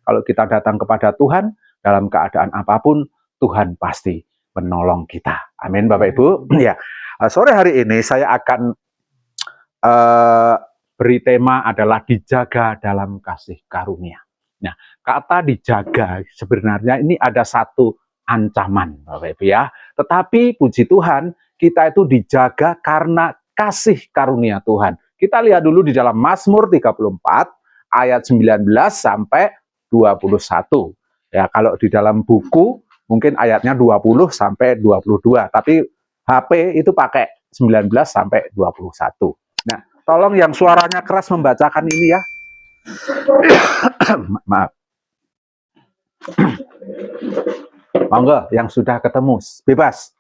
Kalau kita datang kepada Tuhan, dalam keadaan apapun, Tuhan pasti menolong kita. Amin, Bapak Ibu. Ya, sore hari ini saya akan beri tema adalah dijaga dalam kasih karunia. Nah, kata dijaga sebenarnya ini ada satu ancaman, Bapak Ibu ya. Tetapi puji Tuhan, kita itu dijaga karena kasih karunia Tuhan. Kita lihat dulu di dalam Mazmur 34 ayat 19 sampai 21. Ya, kalau di dalam buku mungkin ayatnya 20 sampai 22, tapi HP itu pakai 19 sampai 21. Nah, tolong yang suaranya keras membacakan ini ya. Maaf. Monggo, yang sudah ketemu, bebas.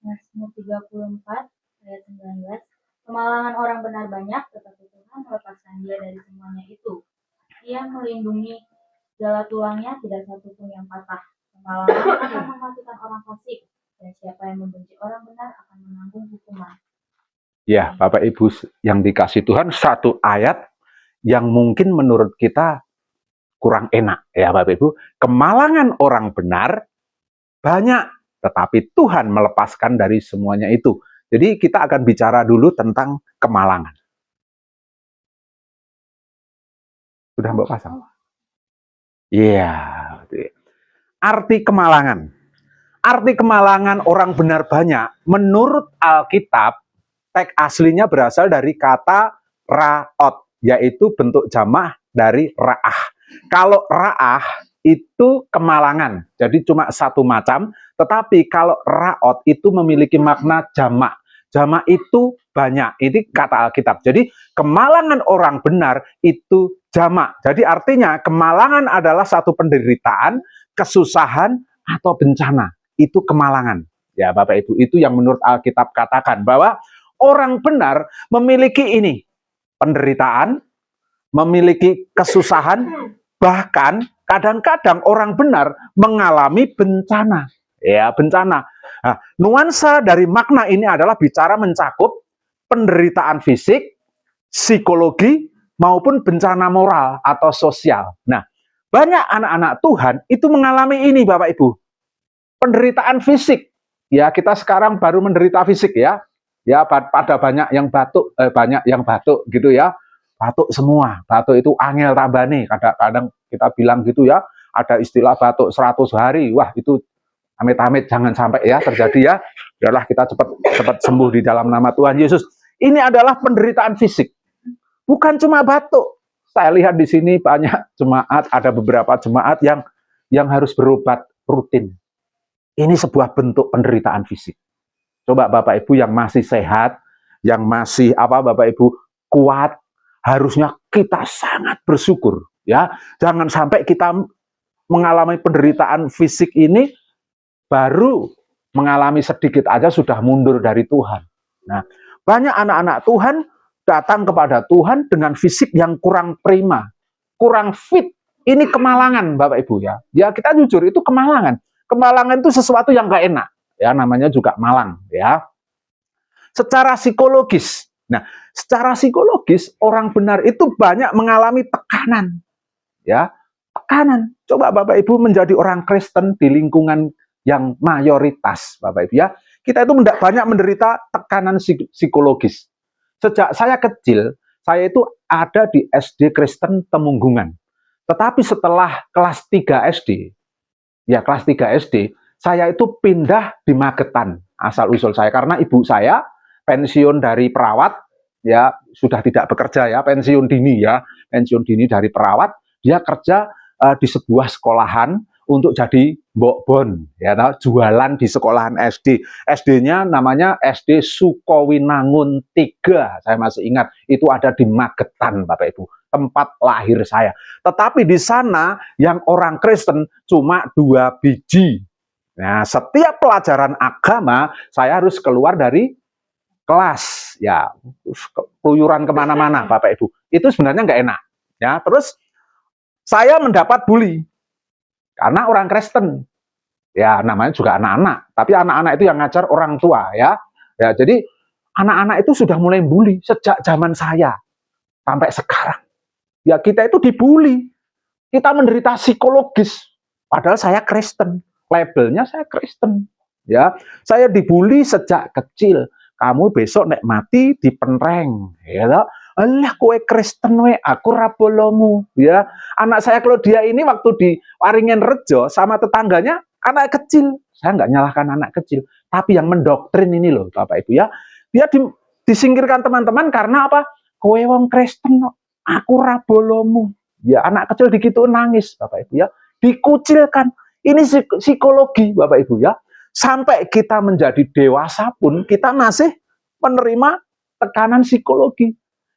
Mazmur 34 ayat 19. Kemalangan orang benar banyak, tetapi Tuhan melepaskan dia dari semuanya itu. Ia melindungi segala tulangnya, tidak satu pun yang patah. Kemalangan akan mematikan orang fasik, dan siapa yang membenci orang benar akan menanggung hukuman. Ya, Bapak Ibu yang dikasih Tuhan, satu ayat yang mungkin menurut kita kurang enak ya Bapak Ibu. Kemalangan orang benar banyak, tetapi Tuhan melepaskan dari semuanya itu. Jadi kita akan bicara dulu tentang kemalangan. Sudah Mbak pasang? Iya. Arti kemalangan. Arti kemalangan orang benar banyak, menurut Alkitab, teks aslinya berasal dari kata raot, yaitu bentuk jamak dari ra'ah. Kalau ra'ah itu kemalangan, jadi cuma satu macam, tetapi kalau raot itu memiliki makna jamak. Jamak itu banyak, ini kata Alkitab. Jadi kemalangan orang benar itu jamak. Jadi artinya kemalangan adalah satu penderitaan, kesusahan, atau bencana. Itu kemalangan. Ya Bapak Ibu, itu yang menurut Alkitab katakan bahwa orang benar memiliki ini, penderitaan, memiliki kesusahan, bahkan kadang-kadang orang benar mengalami bencana. Ya, bencana. Nah, nuansa dari makna ini adalah bicara mencakup penderitaan fisik, psikologi, maupun bencana moral atau sosial. Nah, banyak anak-anak Tuhan itu mengalami ini Bapak Ibu. Penderitaan fisik. Ya, kita sekarang baru menderita fisik ya. Ya, pada banyak yang batuk gitu ya. Batuk semua. Batuk itu angel tambane. Kadang-kadang kita bilang gitu ya, ada istilah batuk 100 hari. Wah, itu amit-amit jangan sampai ya terjadi ya. Biarlah kita cepat sembuh di dalam nama Tuhan Yesus. Ini adalah penderitaan fisik. Bukan cuma batuk. Saya lihat di sini banyak jemaat, ada beberapa jemaat yang harus berobat rutin. Ini sebuah bentuk penderitaan fisik. Coba Bapak Ibu yang masih sehat, yang masih Bapak Ibu kuat, harusnya kita sangat bersyukur ya. Jangan sampai kita mengalami penderitaan fisik ini baru mengalami sedikit aja sudah mundur dari Tuhan. Nah, banyak anak-anak Tuhan datang kepada Tuhan dengan fisik yang kurang prima, kurang fit. Ini kemalangan Bapak Ibu ya. Ya kita jujur itu kemalangan. Kemalangan itu sesuatu yang gak enak. Ya namanya juga malang ya. Secara psikologis. Nah, secara psikologis orang benar itu banyak mengalami tekanan. Ya, tekanan. Coba Bapak Ibu menjadi orang Kristen di lingkungan yang mayoritas, Bapak Ibu ya. Kita itu banyak menderita tekanan psikologis. Sejak saya kecil, saya itu ada di SD Kristen Temunggungan. Tetapi setelah kelas 3 SD, ya kelas 3 SD, saya itu pindah di Magetan, asal-usul saya. Karena ibu saya pensiun dari perawat, ya sudah tidak bekerja ya, pensiun dini ya, pensiun dini dari perawat, dia kerja di sebuah sekolahan untuk jadi mbok-bon, ya, jualan di sekolahan SD. SD-nya namanya SD Sukowinangun 3, saya masih ingat, itu ada di Magetan, Bapak Ibu, tempat lahir saya. Tetapi di sana yang orang Kristen cuma 2 biji. Nah, setiap pelajaran agama saya harus keluar dari kelas, ya, keluyuran kemana-mana, Bapak Ibu. Itu sebenarnya nggak enak, ya. Terus saya mendapat bully karena orang Kristen, ya namanya juga anak-anak. Tapi anak-anak itu yang ngajar orang tua, ya. Ya, jadi anak-anak itu sudah mulai bully sejak zaman saya sampai sekarang. Ya kita itu dibully. Kita menderita psikologis. Padahal saya Kristen. Labelnya saya Kristen. Ya, saya dibully sejak kecil. Kamu besok nek mati dipenreng, ya toh? Alah kowe Kristen we, aku rabolomu, ya. Anak saya kalau dia ini waktu di Waringin Rejo sama tetangganya anak kecil. Saya nggak nyalahkan anak kecil, tapi yang mendoktrin ini loh, Bapak Ibu ya. Dia disingkirkan teman-teman karena apa? Kowe wong Kristen, aku rabolomu. Ya, anak kecil digitu nangis, Bapak Ibu ya. Dikucilkan. Ini psikologi, Bapak Ibu ya. Sampai kita menjadi dewasa pun kita masih menerima tekanan psikologi.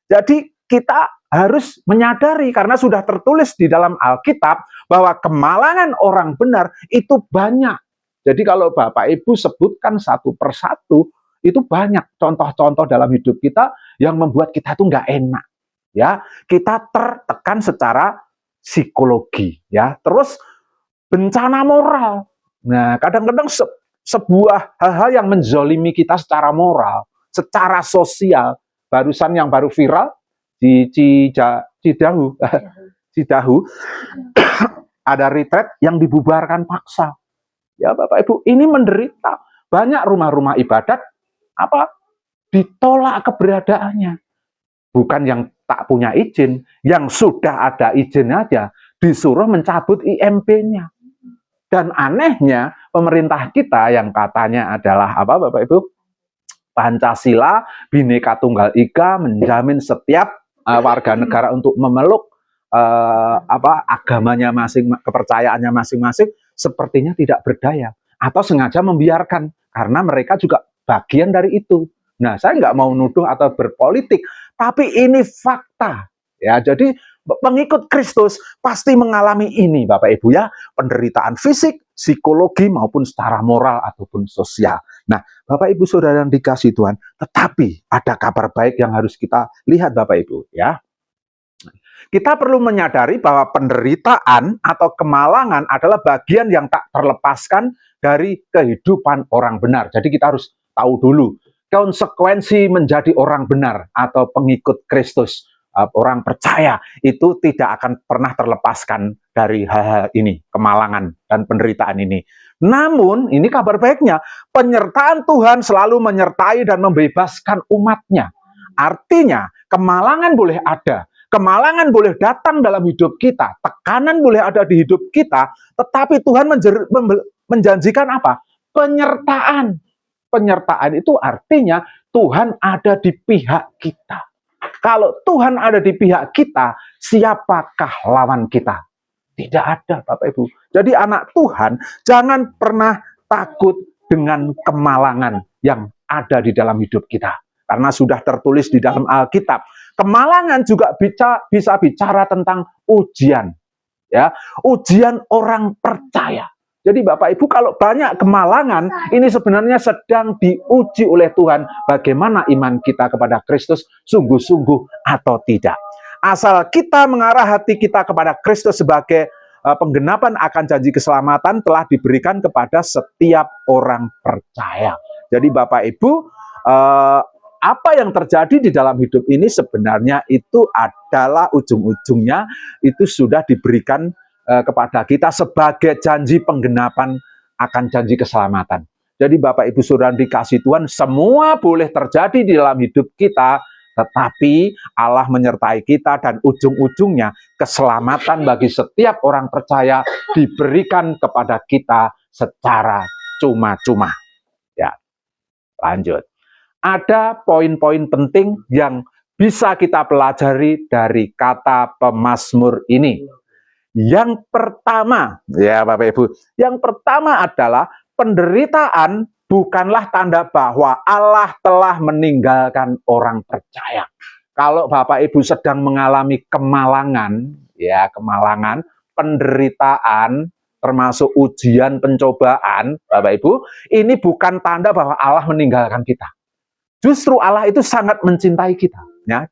Jadi kita harus menyadari karena sudah tertulis di dalam Alkitab bahwa kemalangan orang benar itu banyak. Jadi kalau Bapak Ibu sebutkan satu persatu, itu banyak contoh-contoh dalam hidup kita yang membuat kita tuh nggak enak. Ya, kita tertekan secara psikologi. Ya, terus bencana moral. Nah, kadang-kadang sebuah hal-hal yang menzolimi kita secara moral, secara sosial. Barusan yang baru viral di Cidahu, ada retret yang dibubarkan paksa. Ya Bapak Ibu, ini menderita. Banyak rumah-rumah ibadat ditolak keberadaannya. Bukan yang tak punya izin, yang sudah ada izin aja disuruh mencabut IMB-nya. Dan anehnya pemerintah kita yang katanya adalah Bapak Ibu? Pancasila, Bhinneka Tunggal Ika, menjamin setiap warga negara untuk memeluk agamanya kepercayaannya masing-masing, sepertinya tidak berdaya atau sengaja membiarkan karena mereka juga bagian dari itu. Nah, saya nggak mau nuduh atau berpolitik, tapi ini fakta. Ya, jadi pengikut Kristus pasti mengalami ini, Bapak Ibu ya, penderitaan fisik, psikologi maupun secara moral ataupun sosial. Nah, Bapak Ibu Saudara yang dikasihi Tuhan, tetapi ada kabar baik yang harus kita lihat, Bapak Ibu ya. Kita perlu menyadari bahwa penderitaan atau kemalangan adalah bagian yang tak terlepaskan dari kehidupan orang benar. Jadi kita harus tahu dulu konsekuensi menjadi orang benar atau pengikut Kristus, orang percaya itu tidak akan pernah terlepaskan dari hal-hal ini, kemalangan dan penderitaan ini. Namun, ini kabar baiknya, penyertaan Tuhan selalu menyertai dan membebaskan umatnya. Artinya, kemalangan boleh ada, kemalangan boleh datang dalam hidup kita, tekanan boleh ada di hidup kita, tetapi Tuhan menjanjikan apa? Penyertaan. Penyertaan itu artinya Tuhan ada di pihak kita. Kalau Tuhan ada di pihak kita, siapakah lawan kita? Tidak ada, Bapak Ibu. Jadi anak Tuhan, jangan pernah takut dengan kemalangan yang ada di dalam hidup kita. Karena sudah tertulis di dalam Alkitab. Kemalangan juga bisa bicara tentang ujian. Ya, ujian orang percaya. Jadi Bapak Ibu kalau banyak kemalangan, ini sebenarnya sedang diuji oleh Tuhan. Bagaimana iman kita kepada Kristus sungguh-sungguh atau tidak. Asal kita mengarah hati kita kepada Kristus sebagai penggenapan akan janji keselamatan telah diberikan kepada setiap orang percaya. Jadi Bapak Ibu, apa yang terjadi di dalam hidup ini sebenarnya itu adalah ujung-ujungnya itu sudah diberikan kepada kita sebagai janji penggenapan akan janji keselamatan. Jadi Bapak Ibu Saudara dikasih Tuhan, semua boleh terjadi di dalam hidup kita, tetapi Allah menyertai kita dan ujung-ujungnya keselamatan bagi setiap orang percaya diberikan kepada kita secara cuma-cuma. Ya, lanjut. Ada poin-poin penting yang bisa kita pelajari dari kata pemazmur ini. Yang pertama, ya Bapak Ibu, yang pertama adalah penderitaan bukanlah tanda bahwa Allah telah meninggalkan orang percaya. Kalau Bapak Ibu sedang mengalami kemalangan, ya kemalangan, penderitaan, termasuk ujian, pencobaan, Bapak Ibu, ini bukan tanda bahwa Allah meninggalkan kita. Justru Allah itu sangat mencintai kita. Ya.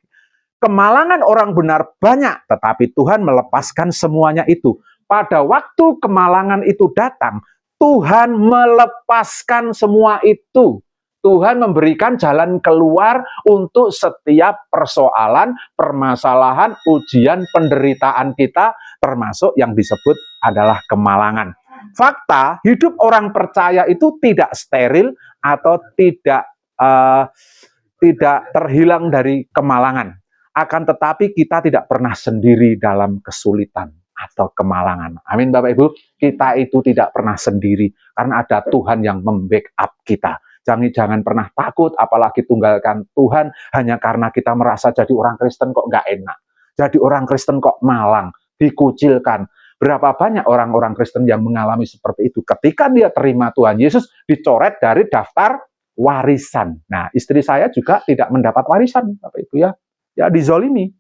Kemalangan orang benar banyak, tetapi Tuhan melepaskan semuanya itu. Pada waktu kemalangan itu datang, Tuhan melepaskan semua itu. Tuhan memberikan jalan keluar untuk setiap persoalan, permasalahan, ujian, penderitaan kita termasuk yang disebut adalah kemalangan. Fakta, hidup orang percaya itu tidak steril atau tidak terhilang dari kemalangan. Akan tetapi kita tidak pernah sendiri dalam kesulitan atau kemalangan. Amin Bapak Ibu, kita itu tidak pernah sendiri karena ada Tuhan yang membackup kita. Jangan pernah takut, apalagi tunggalkan Tuhan hanya karena kita merasa jadi orang Kristen kok nggak enak. Jadi orang Kristen kok malang, dikucilkan. Berapa banyak orang-orang Kristen yang mengalami seperti itu. Ketika dia terima Tuhan Yesus, dicoret dari daftar warisan. Nah, istri saya juga tidak mendapat warisan, Bapak Ibu ya. Ya, dizolimi.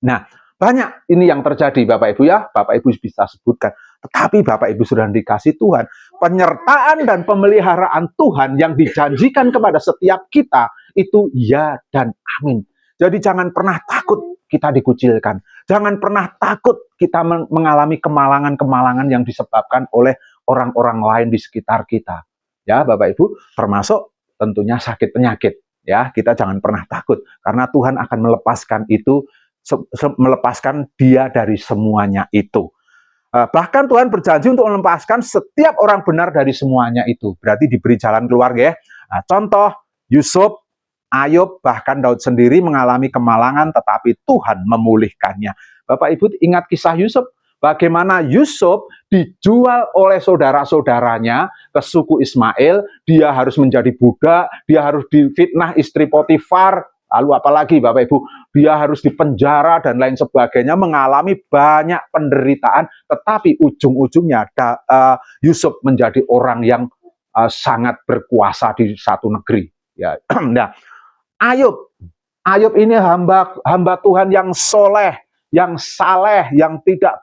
Nah, banyak ini yang terjadi, Bapak Ibu ya. Bapak Ibu bisa sebutkan. Tetapi Bapak Ibu sudah dikasih Tuhan. Penyertaan dan pemeliharaan Tuhan yang dijanjikan kepada setiap kita, itu ya dan amin. Jadi jangan pernah takut kita dikucilkan. Jangan pernah takut kita mengalami kemalangan-kemalangan yang disebabkan oleh orang-orang lain di sekitar kita. Ya, Bapak Ibu, termasuk tentunya sakit penyakit. Ya, kita jangan pernah takut karena Tuhan akan melepaskan itu, melepaskan dia dari semuanya itu. Bahkan Tuhan berjanji untuk melepaskan setiap orang benar dari semuanya itu. Berarti diberi jalan keluar ya. Nah, contoh Yusuf, Ayub, bahkan Daud sendiri mengalami kemalangan tetapi Tuhan memulihkannya. Bapak Ibu ingat kisah Yusuf? Bagaimana Yusuf dijual oleh saudara-saudaranya ke suku Ismail, dia harus menjadi budak, dia harus difitnah istri Potifar, lalu apalagi Bapak Ibu, dia harus dipenjara dan lain sebagainya, mengalami banyak penderitaan, tetapi ujung-ujungnya Yusuf menjadi orang yang sangat berkuasa di satu negeri. Ya. Nah, Ayub ini hamba Tuhan yang soleh, yang saleh, yang tidak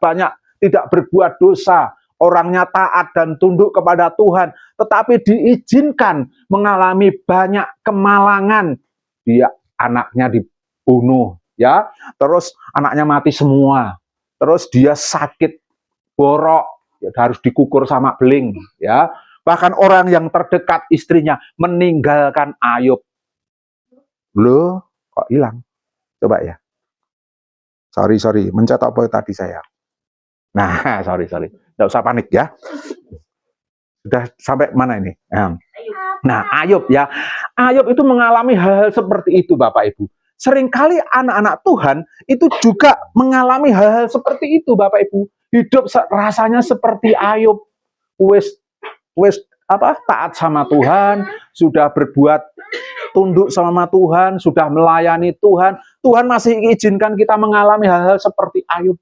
berbuat dosa, orangnya taat dan tunduk kepada Tuhan, tetapi diizinkan mengalami banyak kemalangan. Dia anaknya dibunuh, ya, terus anaknya mati semua, terus dia sakit borok, ya, harus dikukur sama beling, ya. Bahkan orang yang terdekat istrinya meninggalkan Ayub. Loh, kok hilang? Coba ya. Sorry, mencet apa tadi saya? Nah, sorry. Nggak usah panik ya. Sudah sampai mana ini? Nah, Ayub ya. Ayub itu mengalami hal-hal seperti itu, Bapak Ibu. Seringkali anak-anak Tuhan itu juga mengalami hal-hal seperti itu, Bapak Ibu. Hidup rasanya seperti Ayub. Wes taat sama Tuhan, sudah berbuat tunduk sama Tuhan, sudah melayani Tuhan. Tuhan masih izinkan kita mengalami hal-hal seperti Ayub.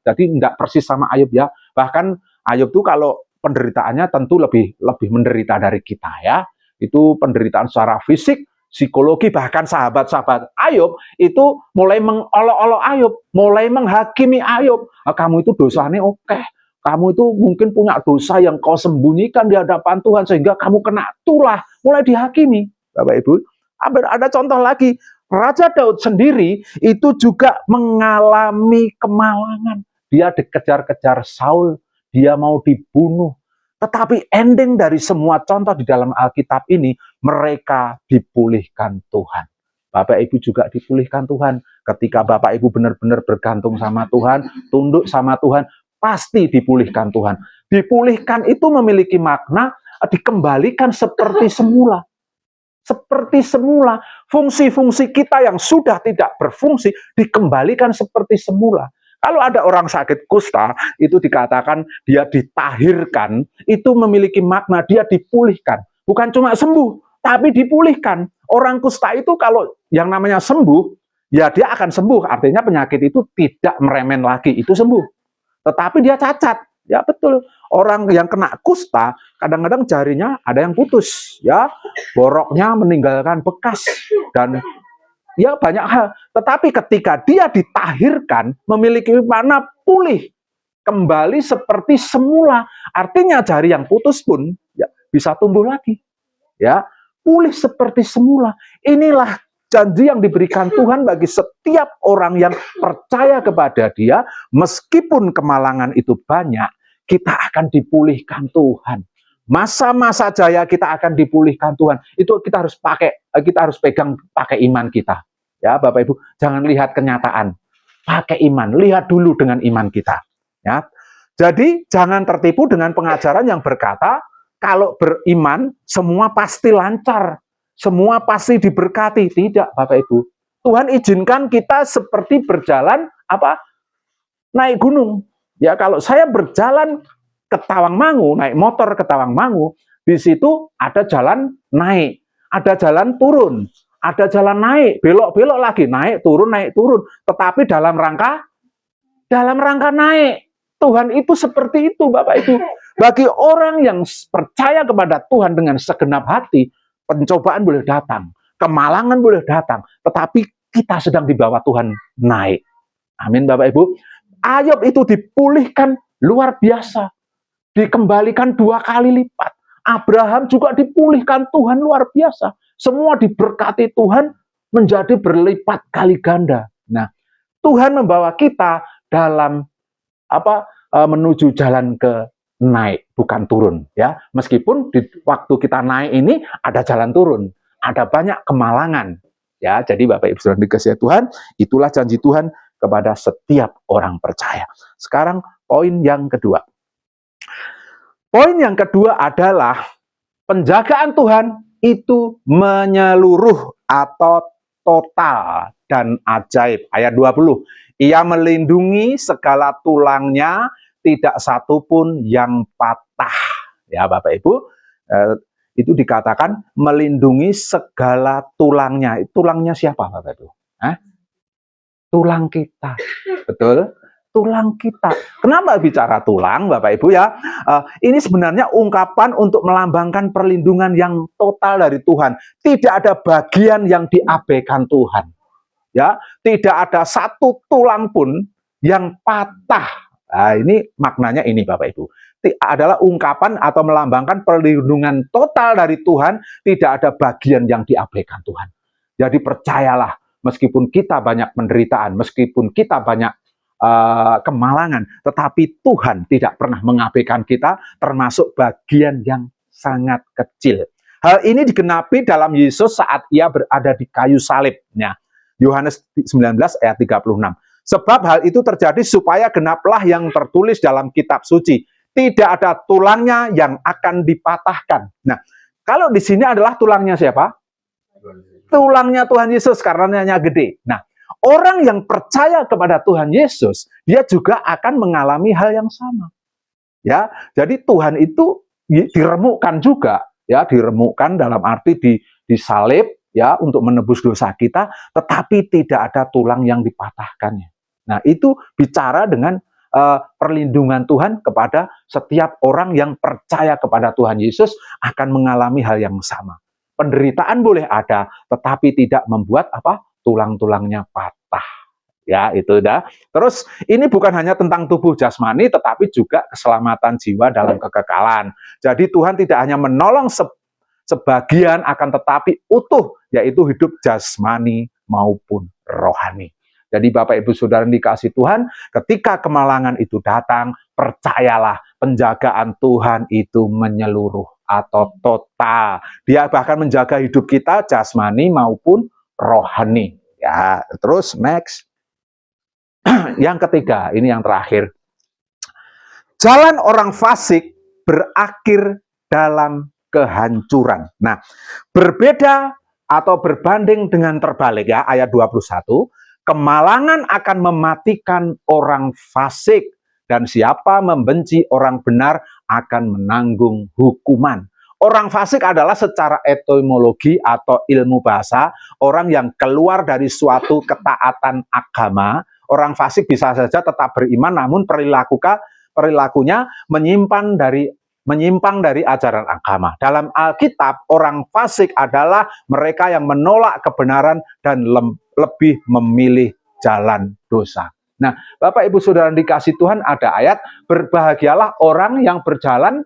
Jadi enggak persis sama Ayub ya. Bahkan Ayub tuh kalau penderitaannya tentu lebih menderita dari kita ya. Itu penderitaan secara fisik, psikologi, bahkan sahabat-sahabat Ayub itu mulai mengolok-olok Ayub, mulai menghakimi Ayub. Kamu itu dosanya oke. Kamu itu mungkin punya dosa yang kau sembunyikan di hadapan Tuhan sehingga kamu kena tulah, mulai dihakimi. Bapak Ibu, ada contoh lagi. Raja Daud sendiri itu juga mengalami kemalangan. Dia dikejar-kejar Saul, dia mau dibunuh. Tetapi ending dari semua contoh di dalam Alkitab ini, mereka dipulihkan Tuhan. Bapak Ibu juga dipulihkan Tuhan. Ketika Bapak Ibu benar-benar bergantung sama Tuhan, tunduk sama Tuhan, pasti dipulihkan Tuhan. Dipulihkan itu memiliki makna dikembalikan seperti semula. Seperti semula, fungsi-fungsi kita yang sudah tidak berfungsi dikembalikan seperti semula. Kalau ada orang sakit kusta, itu dikatakan dia ditahirkan, itu memiliki makna dia dipulihkan. Bukan cuma sembuh, tapi dipulihkan. Orang kusta itu kalau yang namanya sembuh, ya dia akan sembuh. Artinya penyakit itu tidak meremen lagi, itu sembuh. Tetapi dia cacat. Ya betul, orang yang kena kusta kadang-kadang jarinya ada yang putus, ya, boroknya meninggalkan bekas dan ya banyak hal. Tetapi ketika dia ditahirkan, memiliki makna pulih kembali seperti semula. Artinya jari yang putus pun ya bisa tumbuh lagi, ya, pulih seperti semula. Inilah janji yang diberikan Tuhan bagi setiap orang yang percaya kepada Dia, meskipun kemalangan itu banyak. Kita akan dipulihkan Tuhan. Masa-masa jaya kita akan dipulihkan Tuhan. Itu kita harus pegang pakai iman kita. Ya, Bapak Ibu, jangan lihat kenyataan. pakai iman. Lihat dulu dengan iman kita. Ya. Jadi jangan tertipu dengan pengajaran yang berkata kalau beriman semua pasti lancar, semua pasti diberkati. Tidak, Bapak Ibu. Tuhan izinkan kita seperti berjalan naik gunung. Ya, kalau saya berjalan ke Tawangmangu, naik motor ke Tawangmangu, di situ ada jalan naik, ada jalan turun, ada jalan naik, belok-belok lagi, naik turun, tetapi dalam rangka naik. Tuhan itu seperti itu, Bapak Ibu. Bagi orang yang percaya kepada Tuhan dengan segenap hati, pencobaan boleh datang, kemalangan boleh datang, tetapi kita sedang dibawa Tuhan naik. Amin, Bapak Ibu. Ayub itu dipulihkan luar biasa, dikembalikan 2 kali lipat. Abraham juga dipulihkan Tuhan luar biasa. Semua diberkati Tuhan menjadi berlipat kali ganda. Nah, Tuhan membawa kita dalam menuju jalan ke naik, bukan turun, ya. Meskipun di waktu kita naik ini ada jalan turun, ada banyak kemalangan, ya. Jadi Bapak Ibu Saudara dikasihi Tuhan, itulah janji Tuhan kepada setiap orang percaya. Sekarang poin yang kedua. Poin yang kedua adalah penjagaan Tuhan itu menyeluruh atau total dan ajaib. Ayat 20. Ia melindungi segala tulangnya, tidak satu pun yang patah. Ya, Bapak Ibu, itu dikatakan melindungi segala tulangnya. Tulangnya siapa, Bapak Ibu? Tulang kita. Betul? Tulang kita. Kenapa bicara tulang, Bapak Ibu ya? Ini sebenarnya ungkapan untuk melambangkan perlindungan yang total dari Tuhan. Tidak ada bagian yang diabaikan Tuhan. Ya, tidak ada satu tulang pun yang patah. Nah, ini maknanya ini, Bapak Ibu. Adalah ungkapan atau melambangkan perlindungan total dari Tuhan, tidak ada bagian yang diabaikan Tuhan. Jadi percayalah, meskipun kita banyak penderitaan, meskipun kita banyak kemalangan, tetapi Tuhan tidak pernah mengabaikan kita, termasuk bagian yang sangat kecil. Hal ini digenapi dalam Yesus saat ia berada di kayu salibnya. Yohanes 19 ayat 36. Sebab hal itu terjadi supaya genaplah yang tertulis dalam kitab suci. Tidak ada tulangnya yang akan dipatahkan. Nah, kalau di sini adalah tulangnya siapa? Tulangnya Tuhan Yesus, karenanya gede. Nah, orang yang percaya kepada Tuhan Yesus, dia juga akan mengalami hal yang sama. Ya, jadi Tuhan itu diremukkan juga, ya, diremukkan dalam arti disalib, ya, untuk menebus dosa kita, tetapi tidak ada tulang yang dipatahkannya. Nah, itu bicara dengan perlindungan Tuhan kepada setiap orang yang percaya kepada Tuhan Yesus akan mengalami hal yang sama. Penderitaan boleh ada, tetapi tidak membuat tulang-tulangnya patah. Ya, itu dah. Terus ini bukan hanya tentang tubuh jasmani, tetapi juga keselamatan jiwa dalam kekekalan. Jadi Tuhan tidak hanya menolong sebagian, akan tetapi utuh, yaitu hidup jasmani maupun rohani. Jadi Bapak Ibu Saudara dikasih Tuhan, ketika kemalangan itu datang, percayalah penjagaan Tuhan itu menyeluruh atau total. Dia bahkan menjaga hidup kita jasmani maupun rohani. Ya, terus next. Yang ketiga, ini yang terakhir. Jalan orang fasik berakhir dalam kehancuran. Nah, berbeda atau berbanding dengan terbalik ya, ayat 21, kemalangan akan mematikan orang fasik dan siapa membenci orang benar akan menanggung hukuman. Orang fasik adalah secara etimologi atau ilmu bahasa, orang yang keluar dari suatu ketaatan agama. Orang fasik bisa saja tetap beriman namun perilakunya menyimpang dari ajaran agama. Dalam Alkitab, orang fasik adalah mereka yang menolak kebenaran dan lebih memilih jalan dosa. Nah, Bapak Ibu Saudara dikasih Tuhan, ada ayat, berbahagialah orang yang berjalan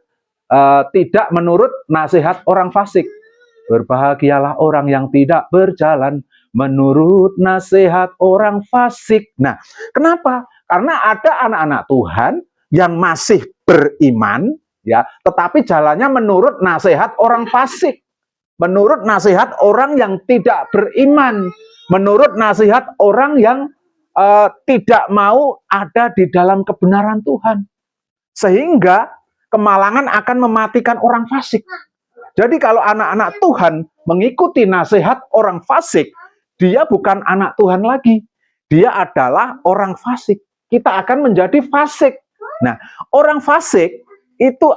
tidak menurut nasihat orang fasik. Berbahagialah orang yang tidak berjalan menurut nasihat orang fasik. Nah, kenapa? Karena ada anak-anak Tuhan yang masih beriman, ya, tetapi jalannya menurut nasihat orang fasik, menurut nasihat orang yang tidak beriman, menurut nasihat orang yang tidak mau ada di dalam kebenaran Tuhan. Sehingga kemalangan akan mematikan orang fasik. Jadi kalau anak-anak Tuhan mengikuti nasihat orang fasik, dia bukan anak Tuhan lagi. Dia adalah orang fasik. Kita akan menjadi fasik. Nah, orang fasik itu,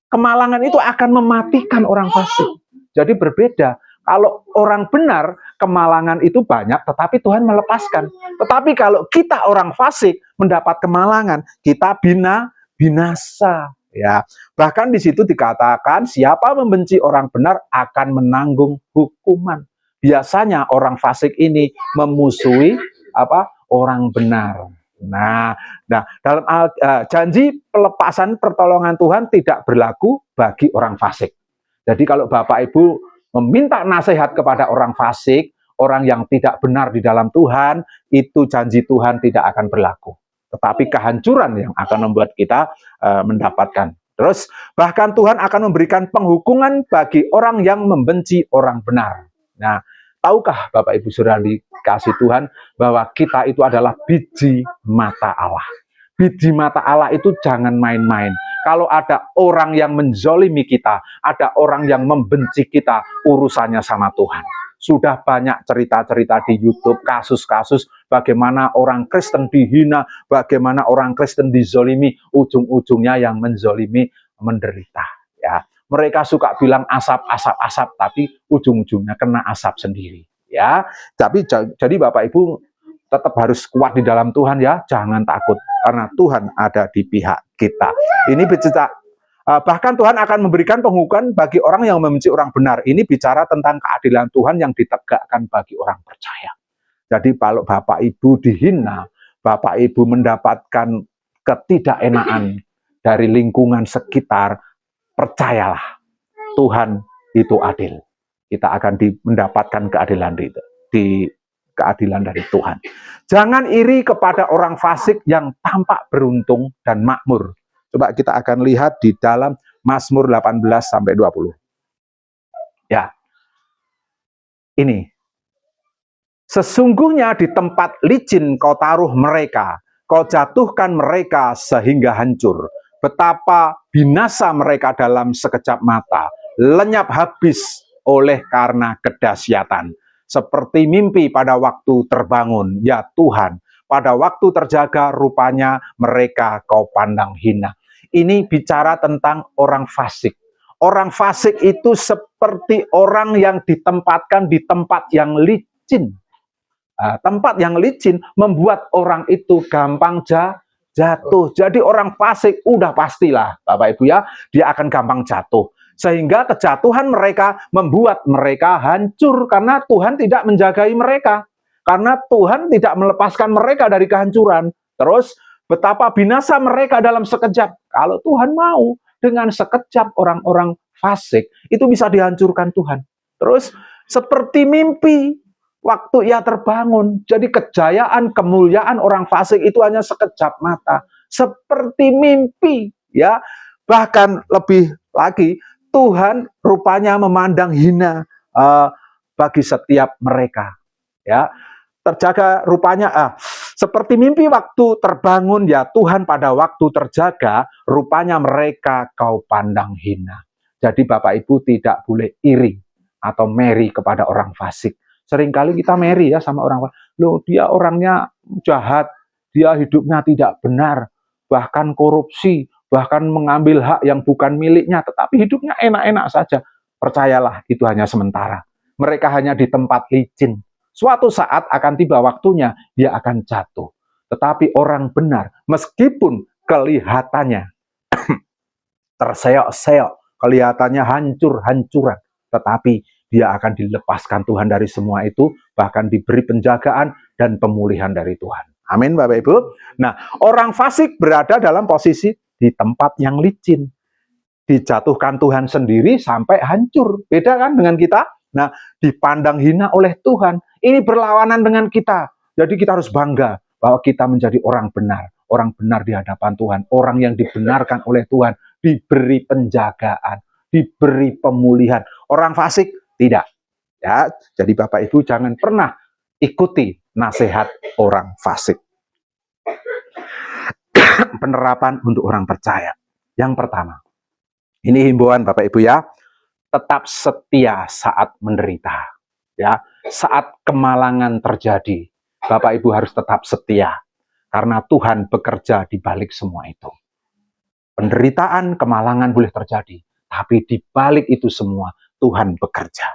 kemalangan itu akan mematikan orang fasik. Jadi berbeda. Kalau orang benar, kemalangan itu banyak, tetapi Tuhan melepaskan. Tetapi kalau kita orang fasik mendapat kemalangan, kita binasa. Ya, bahkan di situ dikatakan siapa membenci orang benar akan menanggung hukuman. Biasanya orang fasik ini memusuhi orang benar. Nah, dalam janji pelepasan pertolongan Tuhan tidak berlaku bagi orang fasik. Jadi kalau Bapak Ibu meminta nasihat kepada orang fasik, orang yang tidak benar di dalam Tuhan, itu janji Tuhan tidak akan berlaku. Tetapi kehancuran yang akan membuat kita mendapatkan. Terus bahkan Tuhan akan memberikan penghukuman bagi orang yang membenci orang benar. Nah, tahukah Bapak Ibu Saudara dikasih Tuhan bahwa kita itu adalah biji mata Allah. Biji mata Allah itu jangan main-main. Kalau ada orang yang menzolimi kita, ada orang yang membenci kita, urusannya sama Tuhan. Sudah banyak cerita-cerita di YouTube, kasus-kasus bagaimana orang Kristen dihina, bagaimana orang Kristen dizolimi, ujung-ujungnya yang menzolimi menderita. Ya, mereka suka bilang asap, tapi ujung-ujungnya kena asap sendiri. Ya, tapi jadi Bapak Ibu tetap harus kuat di dalam Tuhan ya, jangan takut karena Tuhan ada di pihak kita. Ini bercerita. Bahkan Tuhan akan memberikan penghukuman bagi orang yang membenci orang benar. Ini bicara tentang keadilan Tuhan yang ditegakkan bagi orang percaya. Jadi kalau Bapak Ibu dihina, Bapak Ibu mendapatkan ketidakenaan dari lingkungan sekitar, percayalah, Tuhan itu adil. Kita akan mendapatkan keadilan keadilan dari Tuhan. Jangan iri kepada orang fasik yang tampak beruntung dan makmur. Coba kita akan lihat di dalam Mazmur 18-20. Ya. Ini. Sesungguhnya di tempat licin kau taruh mereka, kau jatuhkan mereka sehingga hancur. Betapa binasa mereka dalam sekejap mata, lenyap habis oleh karena kedahsyatan. Seperti mimpi pada waktu terbangun, ya Tuhan, pada waktu terjaga rupanya mereka kau pandang hina. Ini bicara tentang orang fasik. Orang fasik itu seperti orang yang ditempatkan di tempat yang licin. Tempat yang licin membuat orang itu gampang jatuh. Jadi orang fasik udah pastilah Bapak Ibu ya, dia akan gampang jatuh. Sehingga kejatuhan mereka membuat mereka hancur karena Tuhan tidak menjagai mereka. Karena Tuhan tidak melepaskan mereka dari kehancuran. Terus betapa binasa mereka dalam sekejap. Kalau Tuhan mau, dengan sekejap orang-orang fasik itu bisa dihancurkan Tuhan. Terus seperti mimpi waktu ia terbangun. Jadi kejayaan, kemuliaan orang fasik itu hanya sekejap mata. Seperti mimpi, ya. Bahkan lebih lagi, Tuhan rupanya memandang hina bagi setiap mereka. Ya, terjaga rupanya seperti mimpi waktu terbangun, ya Tuhan pada waktu terjaga rupanya mereka kau pandang hina. Jadi Bapak Ibu tidak boleh iri atau meri kepada orang fasik. Seringkali kita meri ya sama orang fasik. Loh, dia orangnya jahat, dia hidupnya tidak benar, bahkan korupsi, bahkan mengambil hak yang bukan miliknya, tetapi hidupnya enak-enak saja. Percayalah, itu hanya sementara. Mereka hanya di tempat licin. Suatu saat akan tiba waktunya, dia akan jatuh. Tetapi orang benar, meskipun kelihatannya terseok-seok, kelihatannya hancur-hancuran, tetapi dia akan dilepaskan Tuhan dari semua itu, bahkan diberi penjagaan dan pemulihan dari Tuhan. Amin Bapak Ibu. Nah, orang fasik berada dalam posisi di tempat yang licin. Dijatuhkan Tuhan sendiri sampai hancur. Beda kan dengan kita? Nah, dipandang hina oleh Tuhan. Ini berlawanan dengan kita. Jadi kita harus bangga bahwa kita menjadi orang benar. Orang benar di hadapan Tuhan. Orang yang dibenarkan oleh Tuhan. Diberi penjagaan. Diberi pemulihan. Orang fasik tidak. Ya, jadi Bapak Ibu jangan pernah ikuti nasihat orang fasik. Penerapan untuk orang percaya. Yang pertama, ini himbauan Bapak Ibu ya, tetap setia saat menderita. Ya, saat kemalangan terjadi, Bapak Ibu harus tetap setia karena Tuhan bekerja di balik semua itu. Penderitaan, kemalangan boleh terjadi, tapi di balik itu semua Tuhan bekerja.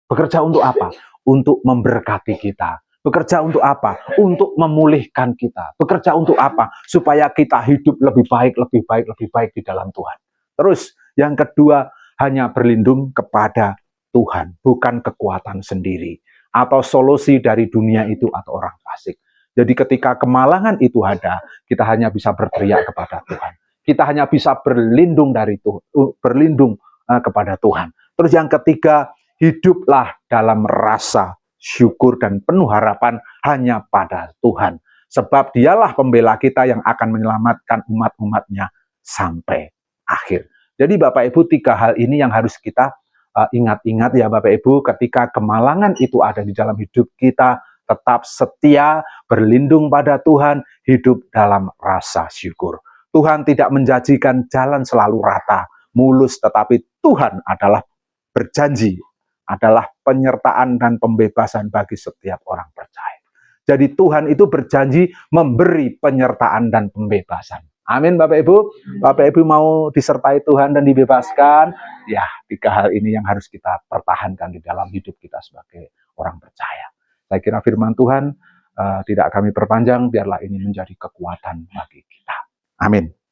Bekerja untuk apa? Untuk memberkati kita. Bekerja untuk apa? Untuk memulihkan kita. Bekerja untuk apa? Supaya kita hidup lebih baik, lebih baik, lebih baik di dalam Tuhan. Terus, yang kedua, hanya berlindung kepada Tuhan, bukan kekuatan sendiri. Atau solusi dari dunia itu atau orang fasik. Jadi ketika kemalangan itu ada, kita hanya bisa berteriak kepada Tuhan. Kita hanya bisa berlindung dari Tuhan, berlindung kepada Tuhan. Terus yang ketiga, hiduplah dalam rasa syukur dan penuh harapan hanya pada Tuhan. Sebab dialah pembela kita yang akan menyelamatkan umat-umatnya sampai akhir. Jadi Bapak Ibu, tiga hal ini yang harus kita ingat-ingat ya Bapak Ibu, ketika kemalangan itu ada di dalam hidup kita, tetap setia, berlindung pada Tuhan, hidup dalam rasa syukur. Tuhan tidak menjanjikan jalan selalu rata, mulus, tetapi Tuhan adalah berjanji, adalah penyertaan dan pembebasan bagi setiap orang percaya. Jadi Tuhan itu berjanji memberi penyertaan dan pembebasan. Amin Bapak Ibu. Bapak Ibu mau disertai Tuhan dan dibebaskan, ya tiga hal ini yang harus kita pertahankan di dalam hidup kita sebagai orang percaya. Saya kira firman Tuhan tidak kami perpanjang, biarlah ini menjadi kekuatan bagi kita. Amin.